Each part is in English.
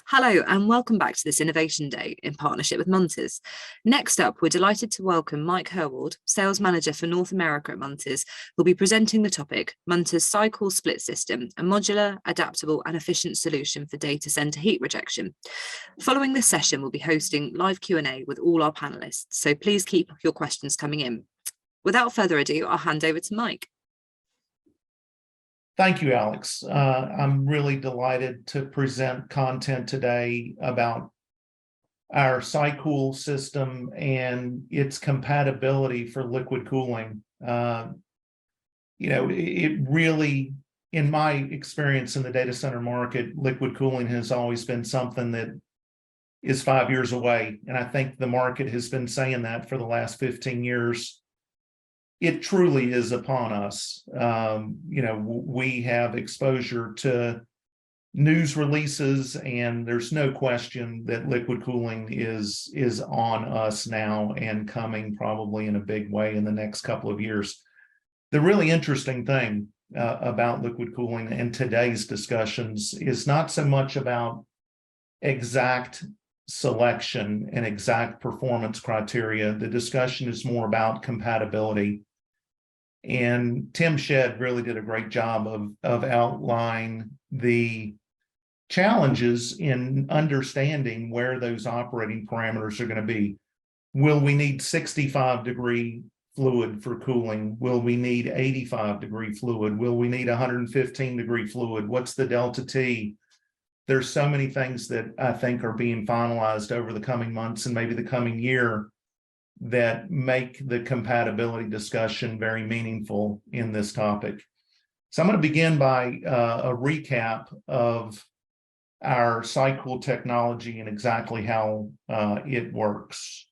Hello and welcome back to this Innovation Day in partnership with Munters. Next up, we're delighted to welcome Mike Herwald, Sales Manager for North America at Munters, who'll be presenting the topic Munters SyCool Split System, a modular, adaptable and efficient solution for data center heat rejection. Following this session, we'll be hosting live Q&A with all our panelists, so please keep your questions coming in. Without further ado, I'll hand over to Mike. Thank you, Alex. I'm really delighted to present content today about our SyCool system and its compatibility for liquid cooling. It really, in my experience in the data center market, liquid cooling has always been something that is 5 years away. And I think the market has been saying that for the last 15 years. It truly is upon us. We have exposure to news releases, and there's no question that liquid cooling is on us now and coming probably in a big way in the next couple of years. The really interesting thing about liquid cooling and today's discussions is not so much about exact selection and exact performance criteria. The discussion is more about compatibility. And Tim Shedd really did a great job of outlining the challenges in understanding where those operating parameters are going to be. Will we need 65-degree fluid for cooling? Will we need 85-degree fluid? Will we need 115-degree fluid? What's the delta T? There's so many things that I think are being finalized over the coming months and maybe the coming year that make the compatibility discussion very meaningful in this topic. So I'm going to begin by a recap of our SyCool technology and exactly how it works.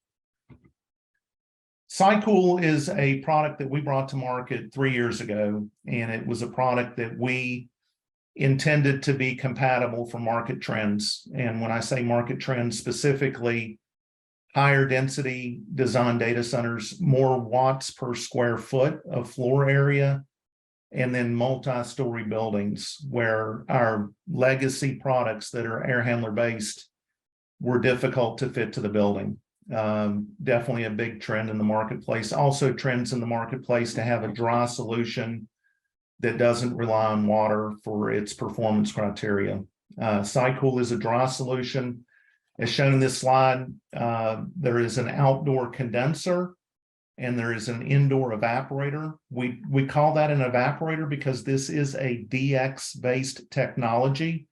SyCool is a product that we brought to market 3 years ago, and it was a product that we intended to be compatible for market trends. And when I say market trends, specifically higher density design data centers, more watts per square foot of floor area, and then multi-story buildings where our legacy products that are air handler based were difficult to fit to the building. Definitely a big trend in the marketplace. Also trends in the marketplace to have a dry solution that doesn't rely on water for its performance criteria. SyCool is a dry solution. As shown in this slide, there is an outdoor condenser and there is an indoor evaporator. We call that an evaporator because this is a DX-based technology.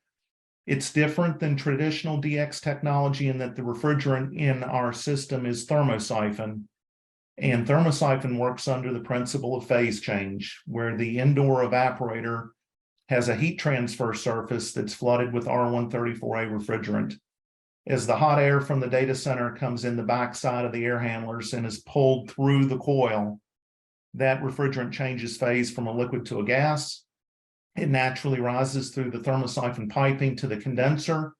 It's different than traditional DX technology in that the refrigerant in our system is thermosiphon. And thermosiphon works under the principle of phase change, where the indoor evaporator has a heat transfer surface that's flooded with R134A refrigerant. As the hot air from the data center comes in the backside of the air handlers and is pulled through the coil, that refrigerant changes phase from a liquid to a gas. It naturally rises through the thermosiphon piping to the condenser.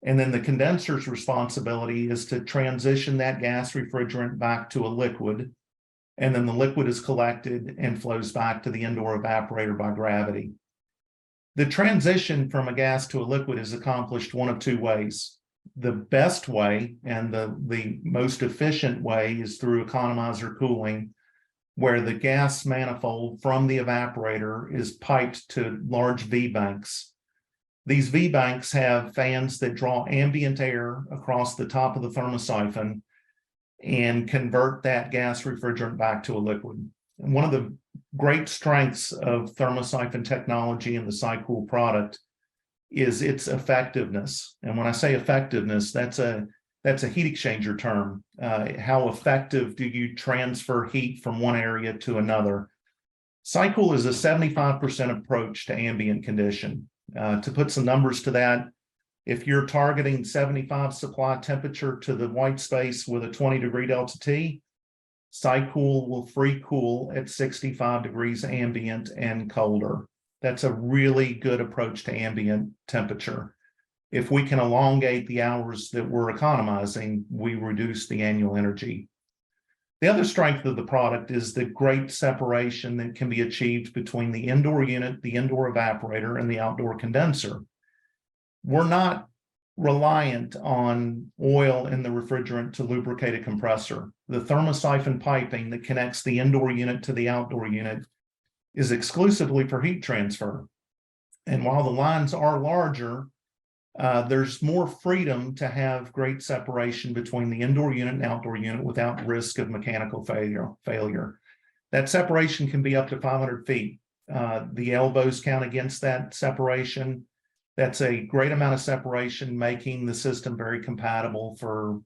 And then the condenser's responsibility is to transition that gas refrigerant back to a liquid. And then the liquid is collected and flows back to the indoor evaporator by gravity. The transition from a gas to a liquid is accomplished one of two ways. The best way and the most efficient way is through economizer cooling, where the gas manifold from the evaporator is piped to large V-banks. These V-banks have fans that draw ambient air across the top of the thermosiphon and convert that gas refrigerant back to a liquid. And one of the great strengths of thermosiphon technology in the SyCool product is its effectiveness. And when I say effectiveness, that's a heat exchanger term. How effective do you transfer heat from one area to another? SyCool is a 75% approach to ambient condition. To put some numbers to that, if you're targeting 75 supply temperature to the white space with a 20-degree delta T, SyCool will free cool at 65 degrees ambient and colder. That's a really good approach to ambient temperature. If we can elongate the hours that we're economizing, we reduce the annual energy. The other strength of the product is the great separation that can be achieved between the indoor unit, the indoor evaporator, and the outdoor condenser. We're not reliant on oil in the refrigerant to lubricate a compressor. The thermosiphon piping that connects the indoor unit to the outdoor unit is exclusively for heat transfer. And while the lines are larger, there's more freedom to have great separation between the indoor unit and outdoor unit without risk of mechanical failure. That separation can be up to 500 feet. The elbows count against that separation. That's a great amount of separation, making the system very compatible for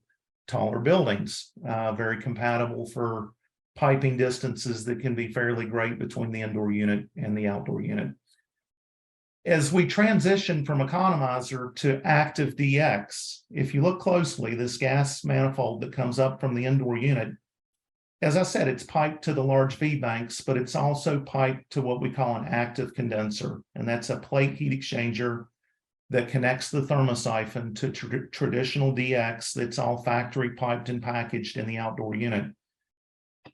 taller buildings, very compatible for piping distances that can be fairly great between the indoor unit and the outdoor unit. As we transition from economizer to active DX, if you look closely, this gas manifold that comes up from the indoor unit, as I said, it's piped to the large V banks, but it's also piped to what we call an active condenser. And that's a plate heat exchanger that connects the thermosiphon to traditional DX that's all factory piped and packaged in the outdoor unit.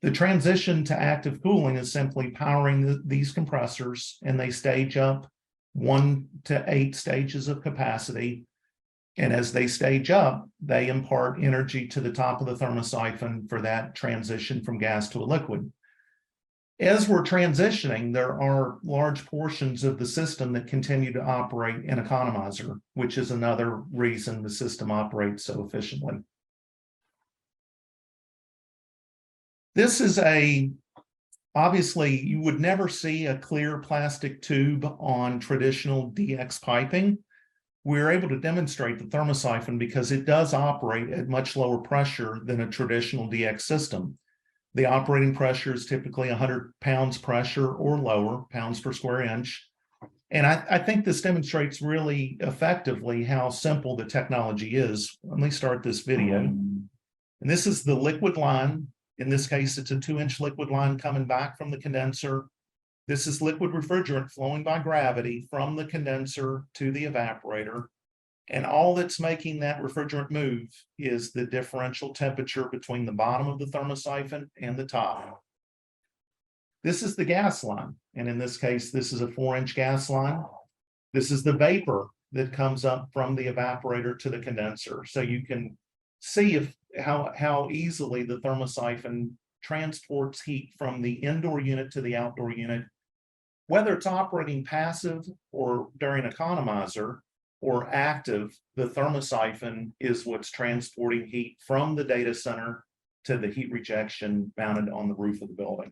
The transition to active cooling is simply powering these compressors, and they stage up 1 to 8 stages of capacity. And as they stage up, they impart energy to the top of the thermosiphon for that transition from gas to a liquid. As we're transitioning, there are large portions of the system that continue to operate in economizer, which is another reason the system operates so efficiently. This is obviously, you would never see a clear plastic tube on traditional DX piping. We're able to demonstrate the thermosiphon because it does operate at much lower pressure than a traditional DX system. The operating pressure is typically 100 pounds pressure or lower, pounds per square inch. And I think this demonstrates really effectively how simple the technology is. Let me start this video. And this is the liquid line. In this case, it's a 2-inch liquid line coming back from the condenser. This is liquid refrigerant flowing by gravity from the condenser to the evaporator. And all that's making that refrigerant move is the differential temperature between the bottom of the thermosiphon and the top. This is the gas line. And in this case, this is a 4-inch gas line. This is the vapor that comes up from the evaporator to the condenser. So you can see how easily the thermosiphon transports heat from the indoor unit to the outdoor unit, whether it's operating passive or during economizer or active. The thermosiphon is what's transporting heat from the data center to the heat rejection mounted on the roof of the building.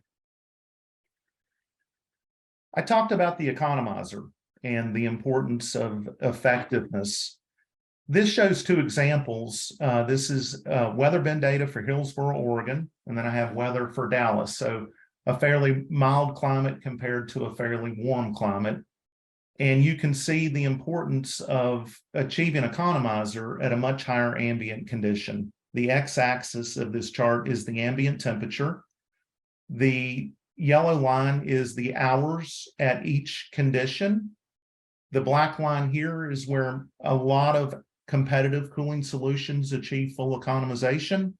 I talked about the economizer and the importance of effectiveness. This shows 2 examples. This is weather bin data for Hillsboro, Oregon, and then I have weather for Dallas. So a fairly mild climate compared to a fairly warm climate. And you can see the importance of achieving economizer at a much higher ambient condition. The x-axis of this chart is the ambient temperature. The yellow line is the hours at each condition. The black line here is where a lot of competitive cooling solutions achieve full economization.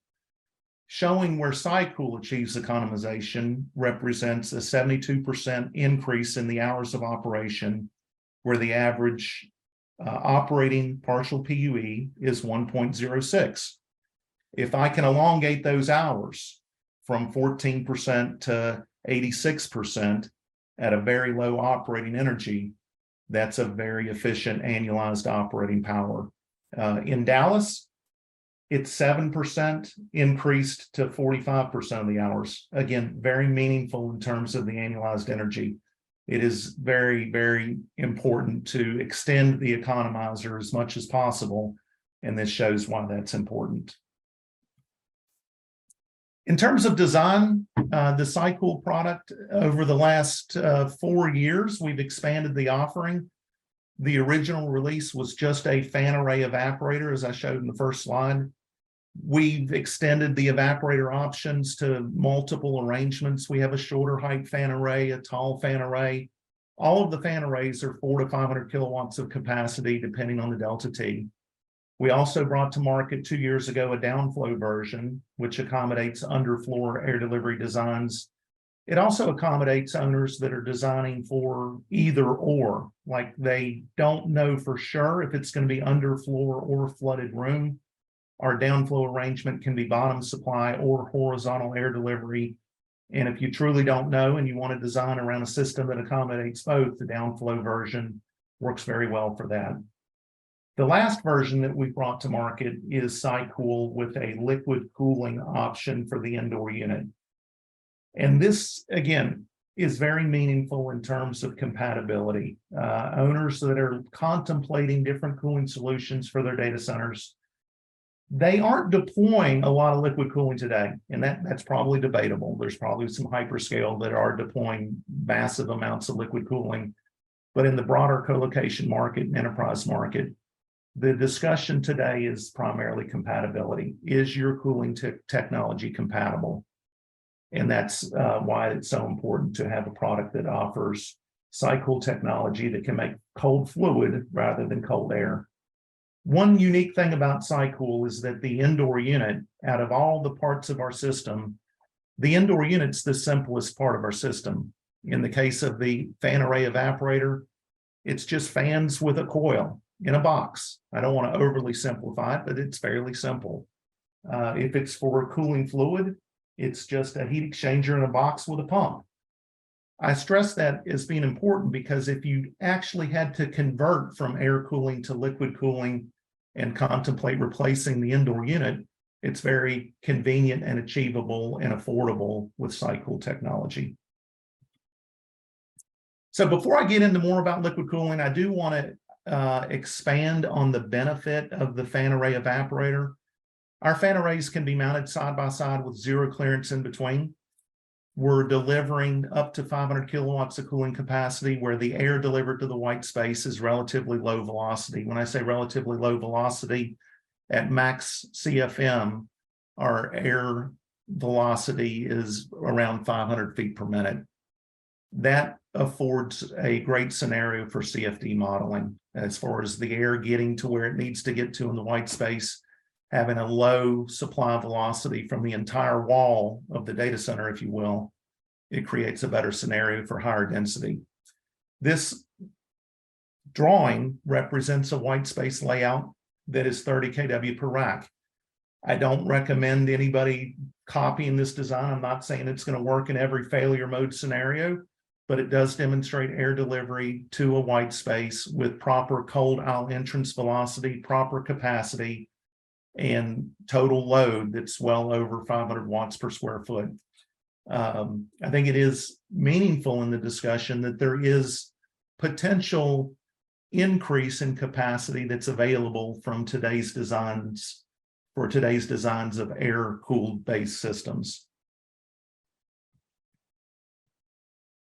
Showing where SyCool achieves economization represents a 72% increase in the hours of operation, where the average operating partial PUE is 1.06. If I can elongate those hours from 14% to 86% at a very low operating energy, that's a very efficient annualized operating power. In Dallas, it's 7% increased to 45% of the hours. Again, very meaningful in terms of the annualized energy. It is very, very important to extend the economizer as much as possible, and this shows why that's important. In terms of design, the SyCool product, over the last 4 years, we've expanded the offering. The original release was just a fan array evaporator, as I showed in the first slide. We've extended the evaporator options to multiple arrangements. We have a shorter height fan array, a tall fan array. All of the fan arrays are 400 to 500 kilowatts of capacity, depending on the delta T. We also brought to market 2 years ago a downflow version, which accommodates underfloor air delivery designs. It also accommodates owners that are designing for either or, like they don't know for sure if it's going to be underfloor or flooded room. Our downflow arrangement can be bottom supply or horizontal air delivery. And if you truly don't know and you want to design around a system that accommodates both, the downflow version works very well for that. The last version that we brought to market is SyCool with a liquid cooling option for the indoor unit. And this, again, is very meaningful in terms of compatibility. Owners that are contemplating different cooling solutions for their data centers, they aren't deploying a lot of liquid cooling today, and that's probably debatable. There's probably some hyperscale that are deploying massive amounts of liquid cooling, but in the broader co-location market and enterprise market, the discussion today is primarily compatibility. Is your cooling technology compatible? And that's why it's so important to have a product that offers SyCool technology that can make cold fluid rather than cold air. One unique thing about SyCool is that the indoor unit, out of all the parts of our system, the indoor unit's the simplest part of our system. In the case of the fan array evaporator, it's just fans with a coil in a box. I don't want to overly simplify it, but it's fairly simple. If it's for cooling fluid, it's just a heat exchanger in a box with a pump. I stress that as being important because if you actually had to convert from air cooling to liquid cooling and contemplate replacing the indoor unit, it's very convenient and achievable and affordable with SyCool technology. So before I get into more about liquid cooling, I do want to expand on the benefit of the fan array evaporator. Our fan arrays can be mounted side by side with zero clearance in between. We're delivering up to 500 kilowatts of cooling capacity where the air delivered to the white space is relatively low velocity. When I say relatively low velocity, at max CFM, our air velocity is around 500 feet per minute. That affords a great scenario for CFD modeling as far as the air getting to where it needs to get to in the white space, having a low supply velocity from the entire wall of the data center, if you will. It creates a better scenario for higher density. This drawing represents a white space layout that is 30 kW per rack. I don't recommend anybody copying this design. I'm not saying it's going to work in every failure mode scenario, but it does demonstrate air delivery to a white space with proper cold aisle entrance velocity, proper capacity, and total load that's well over 500 watts per square foot. I think it is meaningful in the discussion that there is potential increase in capacity that's available from today's designs for today's designs of air-cooled based systems.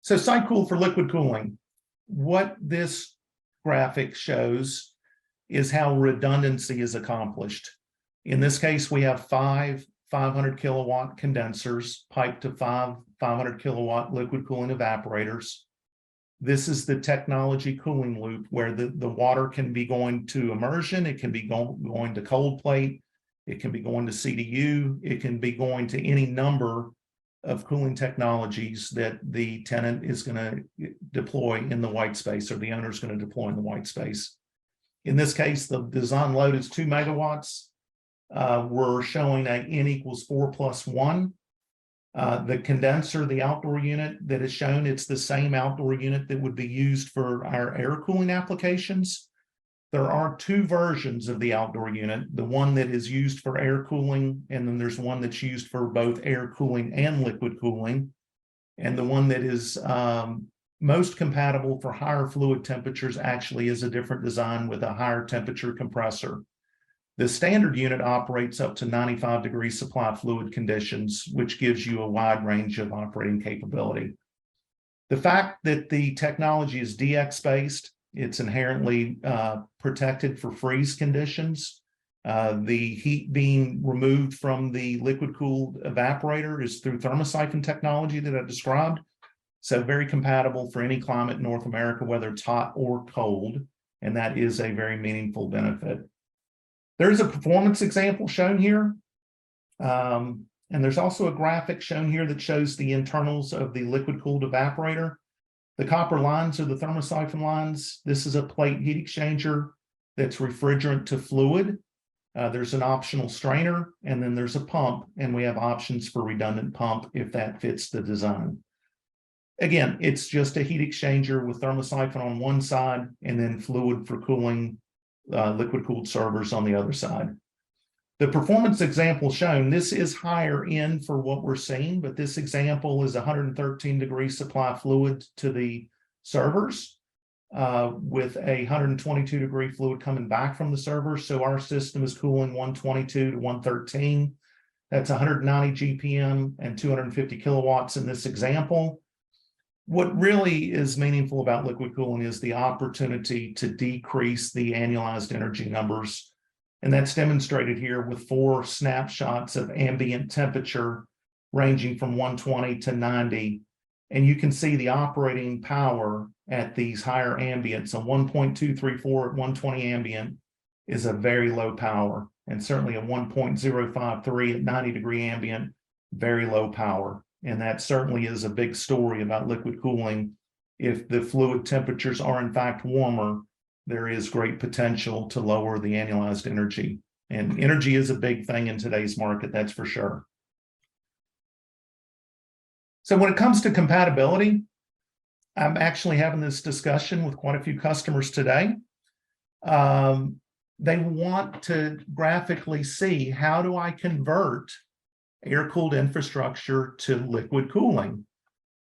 So SyCool for liquid cooling. What this graphic shows is how redundancy is accomplished. In this case, we have 5 500 kilowatt condensers piped to 500 kilowatt liquid cooling evaporators. This is the technology cooling loop where the water can be going to immersion, it can be going to cold plate, it can be going to CDU, it can be going to any number of cooling technologies that the tenant is going to deploy in the white space or the owner is going to deploy in the white space. In this case, the design load is 2 megawatts. We're showing a N equals 4 plus 1. The condenser, the outdoor unit that is shown, it's the same outdoor unit that would be used for our air cooling applications. There are 2 versions of the outdoor unit, the one that is used for air cooling, and then there's one that's used for both air cooling and liquid cooling. And the one that is most compatible for higher fluid temperatures actually is a different design with a higher temperature compressor. The standard unit operates up to 95 degree supply fluid conditions, which gives you a wide range of operating capability. The fact that the technology is DX based, it's inherently protected for freeze conditions. The heat being removed from the liquid cooled evaporator is through thermosiphon technology that I described. So very compatible for any climate in North America, whether it's hot or cold. And that is a very meaningful benefit. There's a performance example shown here. And there's also a graphic shown here that shows the internals of the liquid-cooled evaporator. The copper lines are the thermosiphon lines. This is a plate heat exchanger that's refrigerant to fluid. There's an optional strainer, and then there's a pump, and we have options for redundant pump if that fits the design. Again, it's just a heat exchanger with thermosiphon on one side and then fluid for cooling liquid-cooled servers on the other side. The performance example shown, this is higher end for what we're seeing, but this example is 113 degree supply fluid to the servers with a 122 degree fluid coming back from the server. So our system is cooling 122 to 113. That's 190 GPM and 250 kilowatts in this example. What really is meaningful about liquid cooling is the opportunity to decrease the annualized energy numbers. And that's demonstrated here with 4 snapshots of ambient temperature ranging from 120 to 90. And you can see the operating power at these higher ambients. So 1.234 at 120 ambient is a very low power. And certainly a 1.053 at 90 degree ambient, very low power. And that certainly is a big story about liquid cooling. If the fluid temperatures are in fact warmer, there is great potential to lower the annualized energy. And energy is a big thing in today's market, that's for sure. So when it comes to compatibility, I'm actually having this discussion with quite a few customers today. They want to graphically see, how do I convert air-cooled infrastructure to liquid cooling?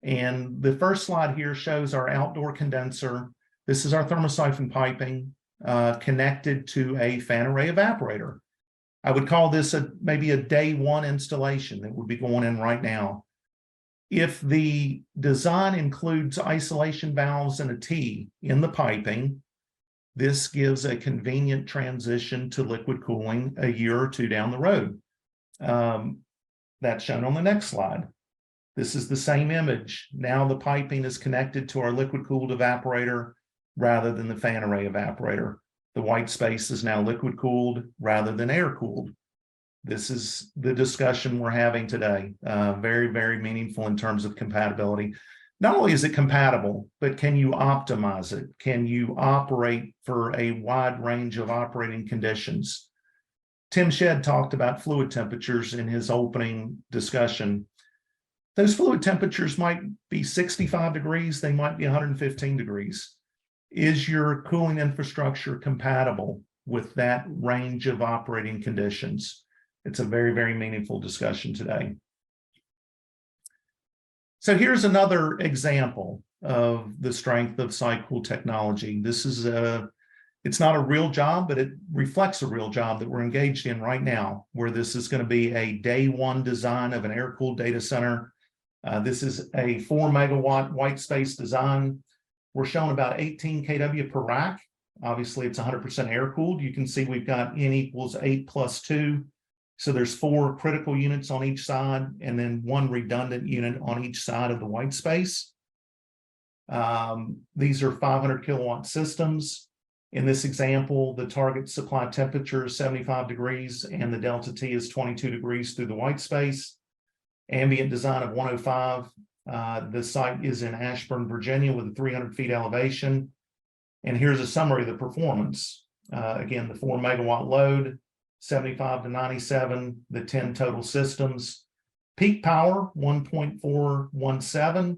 And the first slide here shows our outdoor condenser. This is our thermosiphon piping connected to a fan array evaporator. I would call this maybe a day one installation that would be going in right now. If the design includes isolation valves and a T in the piping, this gives a convenient transition to liquid cooling a year or two down the road. That's shown on the next slide. This is the same image. Now the piping is connected to our liquid-cooled evaporator rather than the fan array evaporator. The white space is now liquid-cooled rather than air-cooled. This is the discussion we're having today. Very, very meaningful in terms of compatibility. Not only is it compatible, but can you optimize it? Can you operate for a wide range of operating conditions? Tim Shedd talked about fluid temperatures in his opening discussion. Those fluid temperatures might be 65 degrees, they might be 115 degrees. Is your cooling infrastructure compatible with that range of operating conditions? It's a very, very meaningful discussion today. So here's another example of the strength of SyCool technology. This is it's not a real job, but it reflects a real job that we're engaged in right now, where this is going to be a day one design of an air-cooled data center. This is a 4 megawatt white space design. We're showing about 18 kW per rack. Obviously, it's 100% air-cooled. You can see we've got N equals 8 plus 2. So there's 4 critical units on each side and then 1 redundant unit on each side of the white space. These are 500 kilowatt systems. In this example, the target supply temperature is 75 degrees and the delta T is 22 degrees through the white space. Ambient design of 105. The site is in Ashburn, Virginia with a 300 feet elevation. And here's a summary of the performance. Again, the 4 megawatt load, 75 to 97, the 10 total systems. Peak power, 1.417.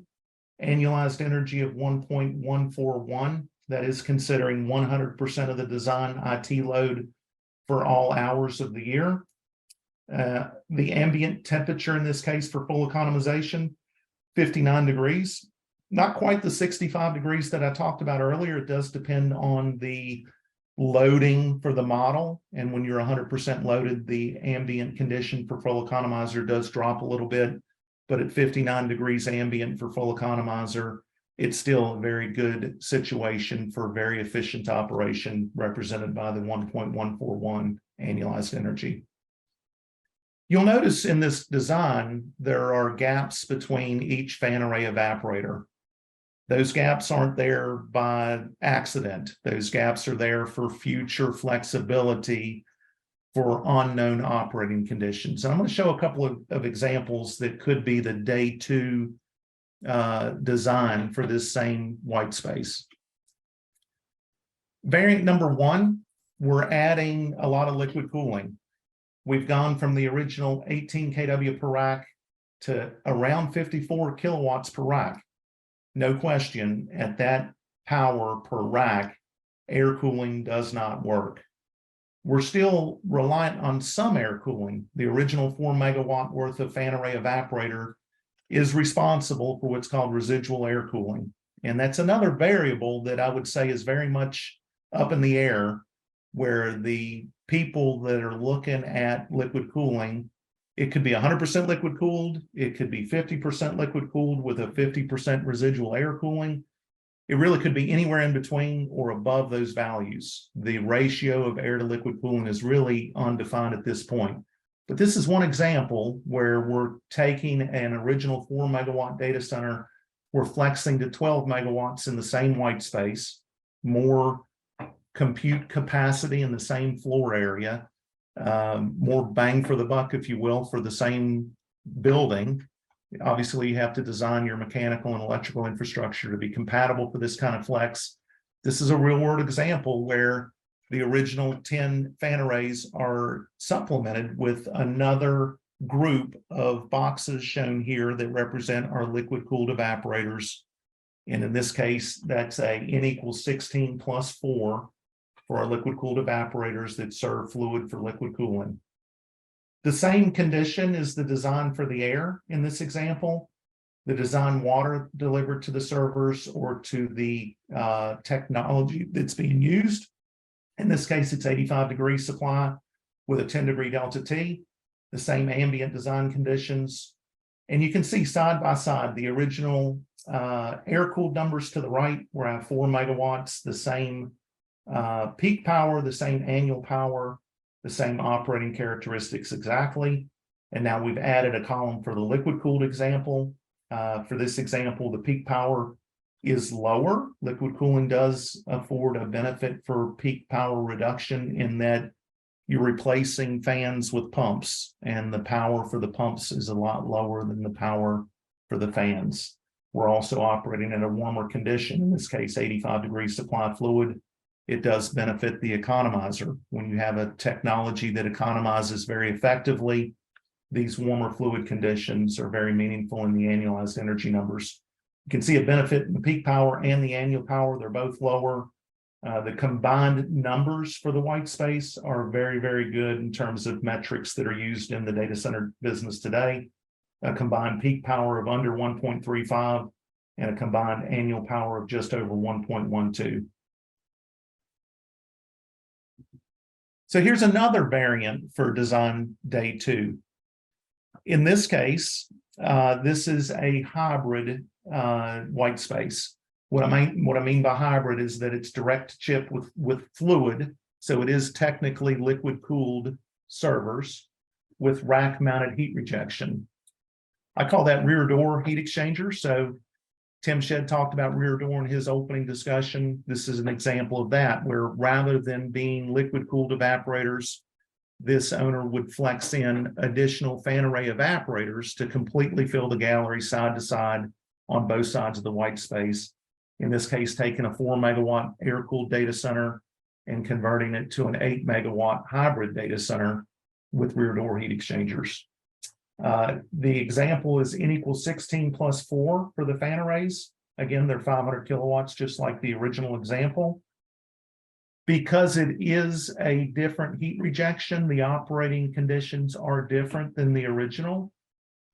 Annualized energy of 1.141. That is considering 100% of the design IT load for all hours of the year. The ambient temperature in this case for full economization, 59 degrees. Not quite the 65 degrees that I talked about earlier. It does depend on the loading for the model. And when you're 100% loaded, the ambient condition for full economizer does drop a little bit. But at 59 degrees ambient for full economizer, it's still a very good situation for very efficient operation represented by the 1.141 annualized energy. You'll notice in this design, there are gaps between each fan array evaporator. Those gaps aren't there by accident. Those gaps are there for future flexibility for unknown operating conditions. And I'm going to show a couple of examples that could be the day two design for this same white space. Variant number one, we're adding a lot of liquid cooling. We've gone from the original 18 kW per rack to around 54 kilowatts per rack. No question, at that power per rack, air cooling does not work. We're still reliant on some air cooling. The original 4 megawatt worth of fan array evaporator is responsible for what's called residual air cooling. And that's another variable that I would say is very much up in the air, where the people that are looking at liquid cooling, it could be 100% liquid cooled, it could be 50% liquid cooled with a 50% residual air cooling. It really could be anywhere in between or above those values. The ratio of air to liquid cooling is really undefined at this point. But this is one example where we're taking an original 4 megawatt data center, we're flexing to 12 megawatts in the same white space, more compute capacity in the same floor area, more bang for the buck, if you will, for the same building. Obviously, you have to design your mechanical and electrical infrastructure to be compatible for this kind of flex. This is a real world example where the original 10 fan arrays are supplemented with another group of boxes shown here that represent our liquid cooled evaporators. And in this case, that's a N equals 16 plus 4 for our liquid cooled evaporators that serve fluid for liquid cooling. The same condition is the design for the air in this example. The design water delivered to the servers or to the technology that's being used. In this case, it's 85-degree supply with a 10-degree delta T, the same ambient design conditions. And you can see side by side the original air-cooled numbers to the right, where I have 4 megawatts, the same peak power, the same annual power, the same operating characteristics exactly. And now we've added a column for the liquid cooled example. For this example, the peak power is lower. Liquid cooling does afford a benefit for peak power reduction in that you're replacing fans with pumps, and the power for the pumps is a lot lower than the power for the fans. We're also operating in a warmer condition, in this case, 85-degree supply fluid. It does benefit the economizer. When you have a technology that economizes very effectively, these warmer fluid conditions are very meaningful in the annualized energy numbers. You can see a benefit in the peak power and the annual power. They're both lower. The combined numbers for the white space are very, very good in terms of metrics that are used in the data center business today. A combined peak power of under 1.35 and a combined annual power of just over 1.12. So here's another variant for design day two. In this case, this is a hybrid white space. What I mean by hybrid is that it's direct chip with fluid. So it is technically liquid cooled servers with rack mounted heat rejection. I call that rear door heat exchanger. So Tim Shedd talked about rear door in his opening discussion. This is an example of that, where rather than being liquid cooled evaporators, this owner would flex in additional fan array evaporators to completely fill the gallery side to side on both sides of the white space. In this case, taking a 4 megawatt air cooled data center and converting it to an 8 megawatt hybrid data center with rear door heat exchangers. The example is N equals 16 plus 4 for the fan arrays. Again, they're 500 kilowatts, just like the original example. Because it is a different heat rejection, the operating conditions are different than the original.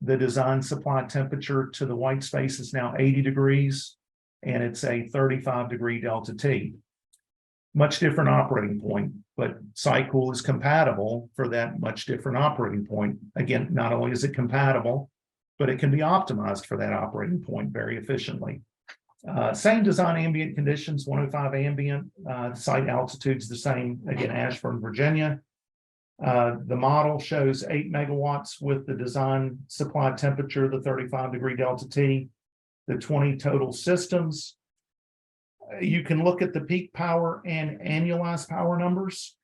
The design supply temperature to the white space is now 80 degrees, and it's a 35-degree delta T. Much different operating point, but SyCool is compatible for that much different operating point. Again, not only is it compatible, but it can be optimized for that operating point very efficiently. Same design ambient conditions, 105 ambient, site altitude's the same, again, Ashburn, Virginia. The model shows 8 megawatts with the design supply temperature, the 35-degree delta T, the 20 total systems. You can look at the peak power and annualized power numbers.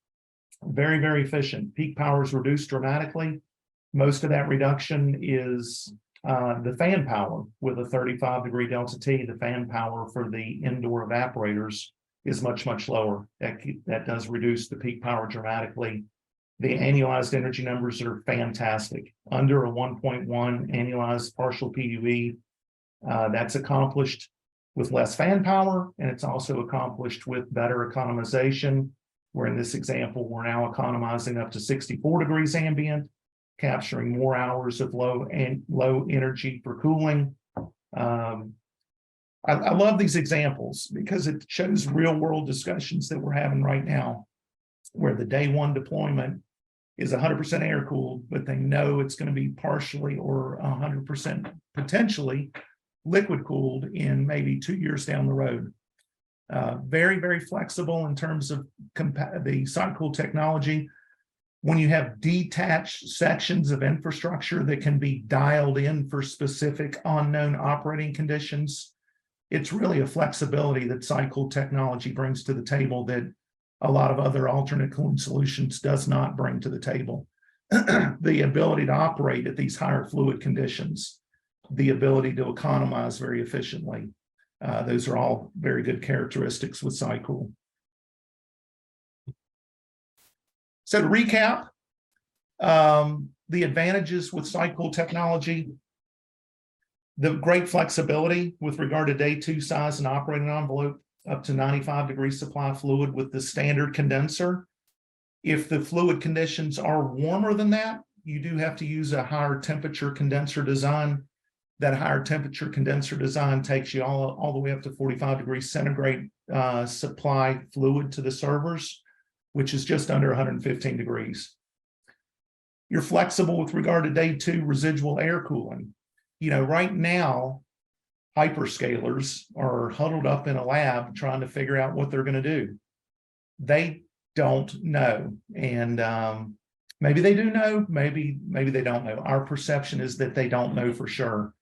Very, very efficient. Peak power is reduced dramatically. Most of that reduction is the fan power. With a 35-degree delta T, the fan power for the indoor evaporators is much, much lower. That does reduce the peak power dramatically. The annualized energy numbers are fantastic. Under a 1.1 annualized partial PUE, that's accomplished with less fan power, and it's also accomplished with better economization, where in this example, we're now economizing up to 64 degrees ambient, capturing more hours of low energy for cooling. I love these examples because it shows real world discussions that we're having right now, where the day one deployment is 100% air cooled, but they know it's going to be partially or 100% potentially liquid cooled in maybe 2 years down the road. Very, very flexible in terms of the SyCool technology. When you have detached sections of infrastructure that can be dialed in for specific unknown operating conditions, it's really a flexibility that SyCool technology brings to the table that a lot of other alternate cooling solutions does not bring to the table. The ability to operate at these higher fluid conditions, the ability to economize very efficiently. Those are all very good characteristics with SyCool. So to recap, the advantages with SyCool technology, the great flexibility with regard to day two size and operating envelope, up to 95-degree supply fluid with the standard condenser. If the fluid conditions are warmer than that, you do have to use a higher temperature condenser design. That higher temperature condenser design takes you all the way up to 45 degrees centigrade supply fluid to the servers, which is just under 115 degrees. You're flexible with regard to day two residual air cooling. You know, right now, hyperscalers are huddled up in a lab trying to figure out what they're going to do. They don't know. And maybe they do know, maybe they don't know. Our perception is that they don't know for sure.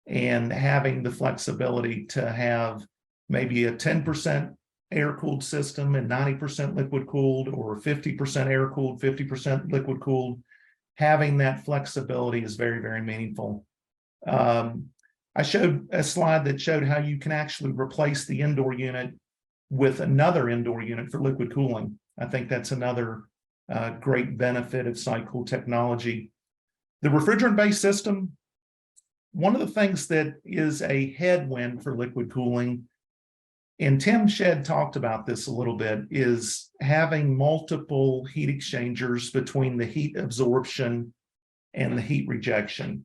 And having the flexibility to have maybe a 10% air-cooled system and 90% liquid-cooled, or 50% air-cooled, 50% liquid-cooled, having that flexibility is very, very meaningful. I showed a slide that showed how you can actually replace the indoor unit with another indoor unit for liquid cooling. I think that's another great benefit of SyCool technology. The refrigerant-based system, one of the things that is a headwind for liquid cooling, and Tim Shedd talked about this a little bit, is having multiple heat exchangers between the heat absorption and the heat rejection.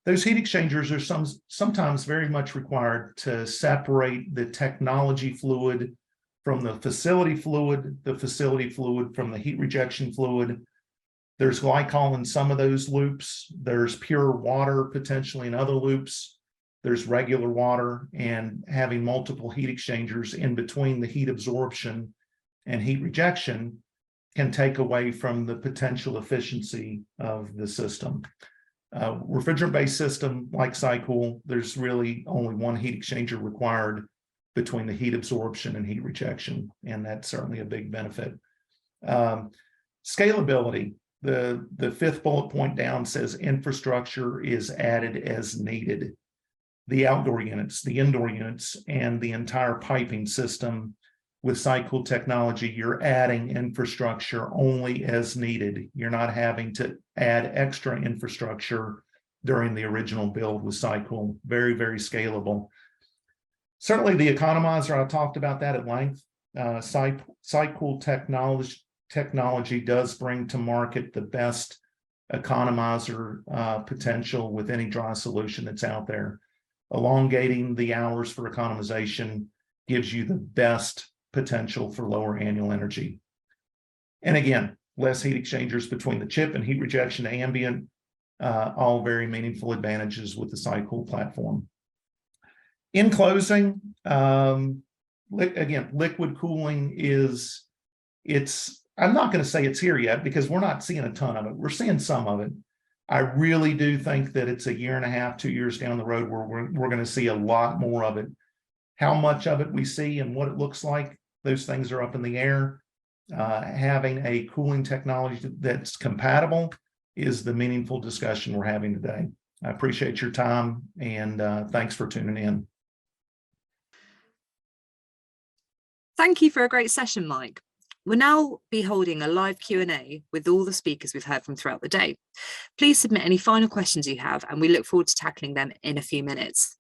Those heat exchangers are sometimes very much required to separate the technology fluid from the facility fluid from the heat rejection fluid. There's glycol in some of those loops. There's pure water potentially in other loops. There's regular water, and having multiple heat exchangers in between the heat absorption and heat rejection can take away from the potential efficiency of the system. Refrigerant-based system like SyCool, there's really only one heat exchanger required between the heat absorption and heat rejection, and that's certainly a big benefit. Scalability, the fifth bullet point down says infrastructure is added as needed. The outdoor units, the indoor units, and the entire piping system with SyCool technology, you're adding infrastructure only as needed. You're not having to add extra infrastructure during the original build with SyCool. Very, very scalable. Certainly the economizer, I talked about that at length. SyCool technology does bring to market the best economizer potential with any dry solution that's out there. Elongating the hours for economization gives you the best potential for lower annual energy. And again, less heat exchangers between the chip and heat rejection to ambient, all very meaningful advantages with the SyCool platform. In closing, again, liquid cooling I'm not going to say it's here yet because we're not seeing a ton of it. We're seeing some of it. I really do think that it's 1.5 years, 2 years down the road where we're going to see a lot more of it. How much of it we see and what it looks like, those things are up in the air. having a cooling technology that's compatible is the meaningful discussion we're having today. I appreciate your time, and thanks for tuning in. Thank you for a great session, Mike. We'll now be holding a live Q&A with all the speakers we've heard from throughout the day. Please submit any final questions you have, and we look forward to tackling them in a few minutes.